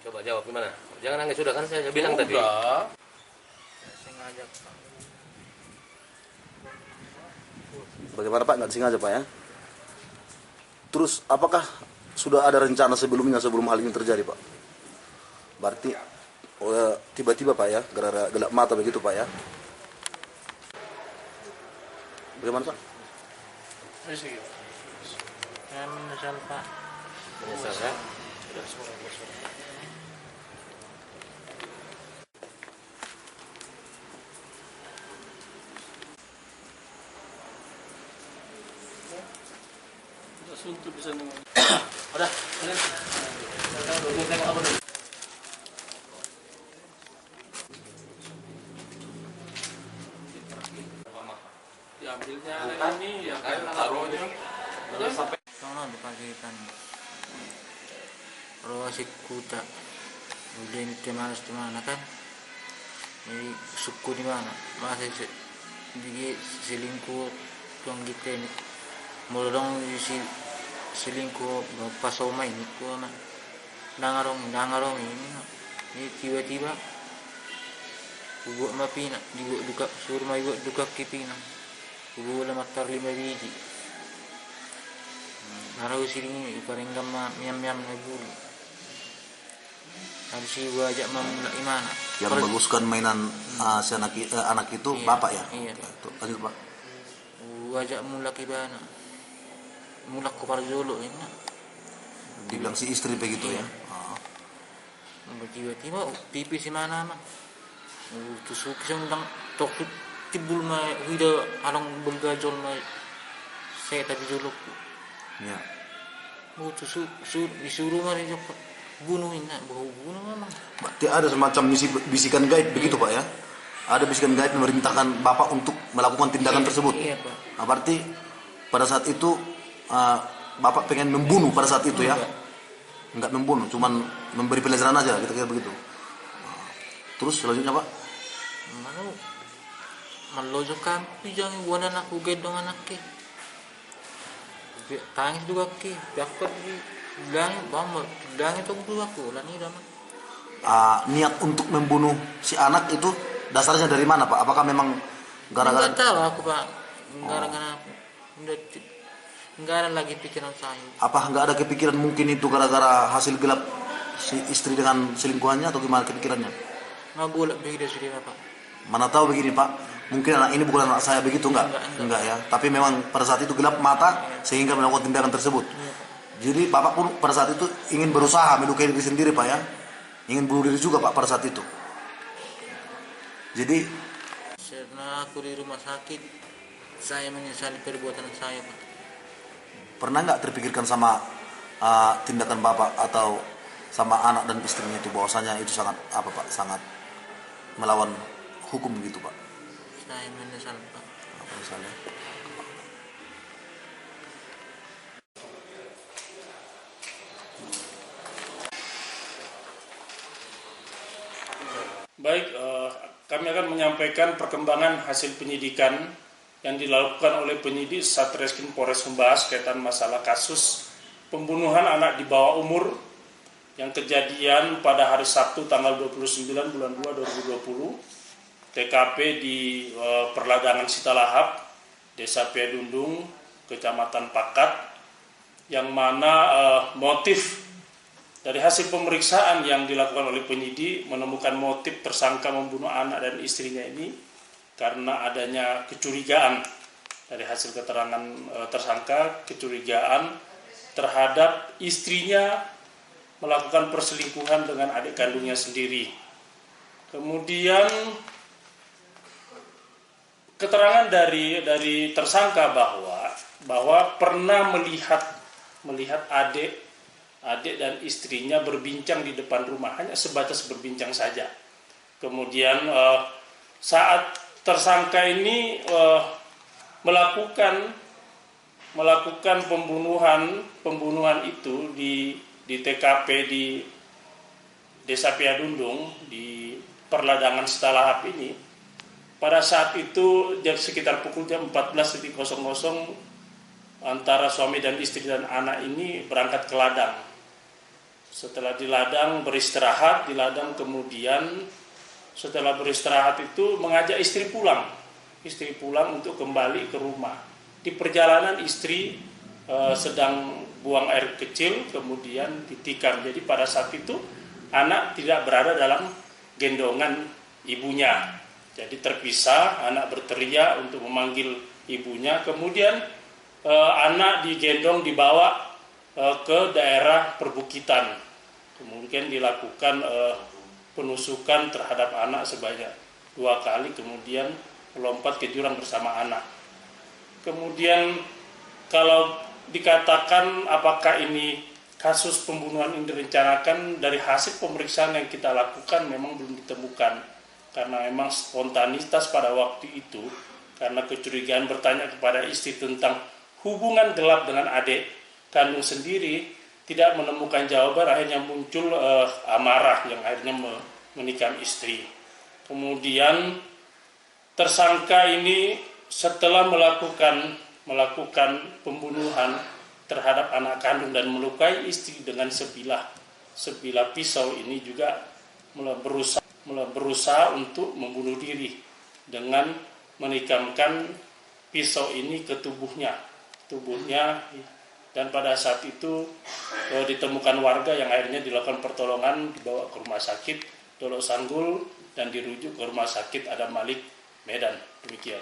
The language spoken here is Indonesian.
Coba jawab gimana? Jangan nangis, sudah kan saya bilang tadi. Sengaja, Pak. Bagaimana Pak? Nggak sengaja Pak ya? Terus apakah sudah ada rencana sebelumnya sebelum hal ini terjadi Pak? Berarti tiba-tiba Pak ya, gara-gara gelap mata begitu Pak ya? Bagaimana Pak? Saya menyesal, Pak. Menyesal ya? Suntuk bisa nunggu. Udah, kalian. Tengok apa dulu? Diambilnya ini ya kan taruhnya. Sampai Sono dipagikan. Roasik kuta. Udah di mana kan? Ini suku di mana? Masih di selingkuh tuang kita ini. Mulong si selingkuh pas omai ini ko na dangarong ini tiba-tiba buat mapina dibuat duka suruh mai buat duka kipina buat matar 5 biji naraw siling iparinggam miam na buli harus ajak imana Yang baguskan mainan si anak itu iya, Bapak ya? Iya. Tuh, lanjut Pak. Ajak mulak ibana mulak ko para jolo ini. Dibilang si istri begitu iya. Ya? Tiba-tiba pipi si mana mah tusuk siyang lang tokit tibul ma huida alang belgajol ma saya tapi jolok Ya. tusuk disuruh mah dia bunuhin na bunuh memang. Berarti ada semacam bisikan gaib begitu Pak ya? Ada bisikan gaib memerintahkan Bapak untuk melakukan tindakan tersebut. Iya Pak. Nah, berarti pada saat itu Bapak pengen membunuh pada saat itu ya? Enggak membunuh, cuman memberi pelajaran aja, kira-kira begitu. Terus selanjutnya Pak? Mano malojok kampi jangan buanan aku gedong anaknya. Tangis juga ki, dapat di bilang itu dulu aku lani ramah. Niat untuk membunuh si anak itu dasarnya dari mana Pak? Apakah memang gara-gara? Enggak tahu aku Pak, gara-gara enggak ada lagi pikiran saya. Apa nggak ada kepikiran mungkin itu gara-gara hasil gelap si istri dengan selingkuhannya atau gimana kepikirannya? Nggak boleh begitu sudah Pak. Mana tahu begini Pak, mungkin anak ini bukan anak saya begitu enggak ya. Tapi memang pada saat itu gelap mata sehingga melakukan tindakan tersebut. Jadi Bapak pun pada saat itu ingin berusaha melukai diri sendiri Pak ya, ingin bunuh diri juga Pak pada saat itu. Jadi Karena aku di rumah sakit, saya menyesali perbuatan saya Pak. pernah nggak terpikirkan sama tindakan Bapak atau sama anak dan istrinya itu bahwasanya itu sangat apa Pak, sangat melawan hukum gitu Pak? Saya menyesal Pak. Apa misalnya? baik, kami akan menyampaikan perkembangan hasil penyidikan yang dilakukan oleh penyidik Satreskrim Polres Membahas kaitan masalah kasus pembunuhan anak di bawah umur yang kejadian pada hari Sabtu tanggal 29 bulan 2 2020, TKP di Perladangan Sitalahap, Desa Piadundung, Kecamatan Pakat, yang mana motif dari hasil pemeriksaan yang dilakukan oleh penyidik menemukan motif tersangka membunuh anak dan istrinya ini karena adanya kecurigaan dari hasil keterangan tersangka, kecurigaan terhadap istrinya melakukan perselingkuhan dengan adik kandungnya sendiri. Kemudian keterangan dari tersangka bahwa bahwa pernah melihat adik dan istrinya berbincang di depan rumah, hanya sebatas berbincang saja. Kemudian saat tersangka ini melakukan pembunuhan itu di TKP di Desa Piadundung di Perladangan Setalahap ini, pada saat itu sekitar pukul jam 14.00 antara suami dan istri dan anak ini berangkat ke ladang. Setelah di ladang beristirahat, kemudian setelah beristirahat itu mengajak istri pulang untuk kembali ke rumah. Di perjalanan istri sedang buang air kecil, kemudian ditikam. Jadi pada saat itu anak tidak berada dalam gendongan ibunya. Jadi terpisah, anak berteriak untuk memanggil ibunya. Kemudian anak digendong dibawa ke daerah perbukitan. Kemudian dilakukan penusukan terhadap anak sebanyak 2 kali, kemudian melompat ke jurang bersama anak. Kemudian kalau dikatakan apakah ini kasus pembunuhan ini direncanakan, dari hasil pemeriksaan yang kita lakukan memang belum ditemukan, karena memang spontanitas pada waktu itu, karena kecurigaan bertanya kepada istri tentang hubungan gelap dengan adik kandung sendiri, tidak menemukan jawaban, akhirnya muncul amarah yang akhirnya menikam istri. Kemudian tersangka ini setelah melakukan pembunuhan terhadap anak kandung dan melukai istri dengan sebilah pisau ini, juga berusaha untuk membunuh diri dengan menikamkan pisau ini ke tubuhnya, dan pada saat itu ditemukan warga yang akhirnya dilakukan pertolongan, dibawa ke rumah sakit Dolok Sanggul dan dirujuk ke rumah sakit Adam Malik Medan. Demikian.